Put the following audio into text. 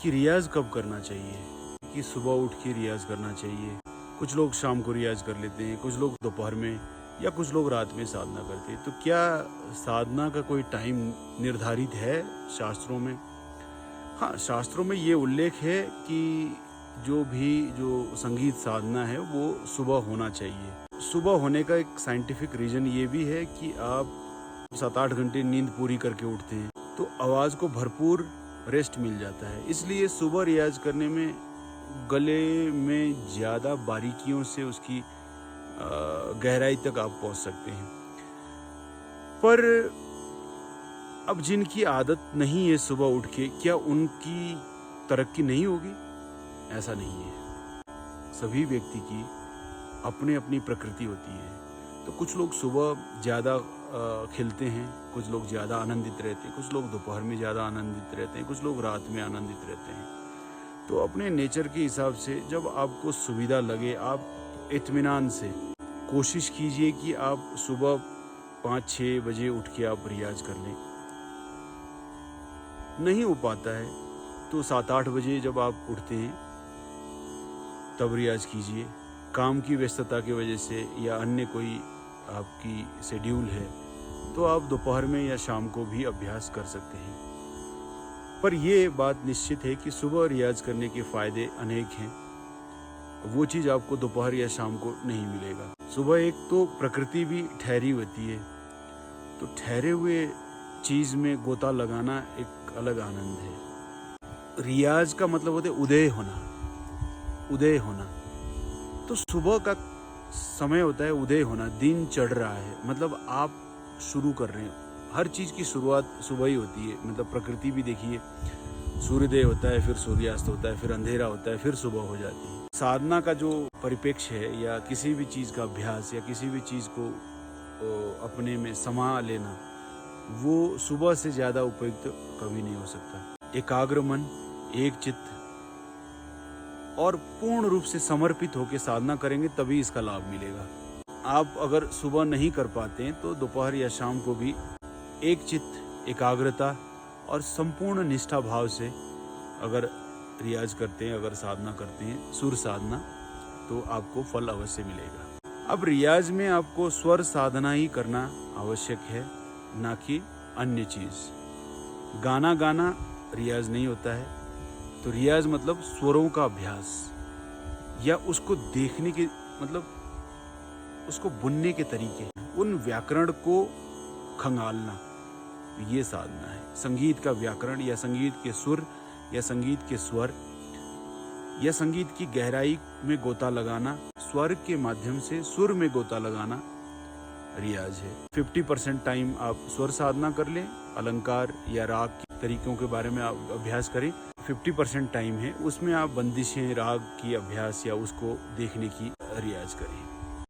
कि रियाज़ कब करना चाहिए, कि सुबह उठ के रियाज़ करना चाहिए। कुछ लोग शाम को रियाज़ कर लेते हैं, कुछ लोग दोपहर में या कुछ लोग रात में साधना करते हैं। तो क्या साधना का कोई टाइम निर्धारित है शास्त्रों में? हाँ, शास्त्रों में ये उल्लेख है कि जो संगीत साधना है वो सुबह होना चाहिए। सुबह होने का एक साइंटिफिक रीज़न ये भी है कि आप 7-8 घंटे नींद पूरी करके उठते हैं तो आवाज़ को भरपूर रेस्ट मिल जाता है। इसलिए सुबह रियाज़ करने में गले में ज़्यादा बारीकियों से उसकी गहराई तक आप पहुंच सकते हैं। पर अब जिनकी आदत नहीं है सुबह उठ के, क्या उनकी तरक्की नहीं होगी? ऐसा नहीं है। सभी व्यक्ति की अपनी अपनी प्रकृति होती है। तो कुछ लोग सुबह ज़्यादा खिलते हैं, कुछ लोग ज़्यादा आनंदित रहते हैं, कुछ लोग दोपहर में ज़्यादा आनंदित रहते हैं, कुछ लोग रात में आनंदित रहते हैं। तो अपने नेचर के हिसाब से जब आपको सुविधा लगे, आप इत्मीनान से कोशिश कीजिए कि आप सुबह 5-6 बजे उठ के आप रियाज़ कर लें। नहीं हो पाता है तो 7-8 बजे जब आप उठते हैं तब रियाज़ कीजिए। काम की व्यस्तता की वजह से या अन्य कोई आपकी शेड्यूल है तो आप दोपहर में या शाम को भी अभ्यास कर सकते हैं। पर ये बात निश्चित है कि सुबह रियाज़ करने के फ़ायदे अनेक हैं। वो चीज़ आपको दोपहर या शाम को नहीं मिलेगा। सुबह एक तो प्रकृति भी ठहरी होती है, तो ठहरे हुए चीज़ में गोता लगाना एक अलग आनंद है। रियाज़ का मतलब होता है उदय होना, उदय होना। तो सुबह का समय होता है उदय होना, दिन चढ़ रहा है, मतलब आप शुरू कर रहे हैं। हर चीज़ की शुरुआत सुबह ही होती है। मतलब प्रकृति भी देखिए, सूर्योदय होता है, फिर सूर्यास्त होता है, फिर अंधेरा होता है, फिर सुबह हो जाती है। साधना का जो परिप्रेक्ष्य है या किसी भी चीज़ का अभ्यास या किसी भी चीज़ को अपने में समा लेना, वो सुबह से ज़्यादा उपयुक्त कभी नहीं हो सकता। एकाग्र मन, एक चित्त और पूर्ण रूप से समर्पित होकर साधना करेंगे तभी इसका लाभ मिलेगा। आप अगर सुबह नहीं कर पाते हैं तो दोपहर या शाम को भी एक चित्त, एकाग्रता और संपूर्ण निष्ठा भाव से अगर रियाज करते हैं, अगर साधना करते हैं, सुर साधना, तो आपको फल अवश्य मिलेगा। अब रियाज में आपको स्वर साधना ही करना आवश्यक है, ना कि अन्य चीज़। गाना गाना रियाज नहीं होता है। तो रियाज मतलब स्वरों का अभ्यास या उसको देखने के, मतलब उसको बुनने के तरीके, उन व्याकरण को खंगालना, ये साधना है। संगीत का व्याकरण या संगीत के सुर या संगीत के स्वर या संगीत की गहराई में गोता लगाना, स्वर के माध्यम से सुर में गोता लगाना रियाज है। 50% टाइम आप स्वर साधना कर लें, अलंकार या राग के तरीकों के बारे में आप अभ्यास करें। 50% टाइम है उसमें आप बंदिशें, राग की अभ्यास या उसको देखने की रियाज करें।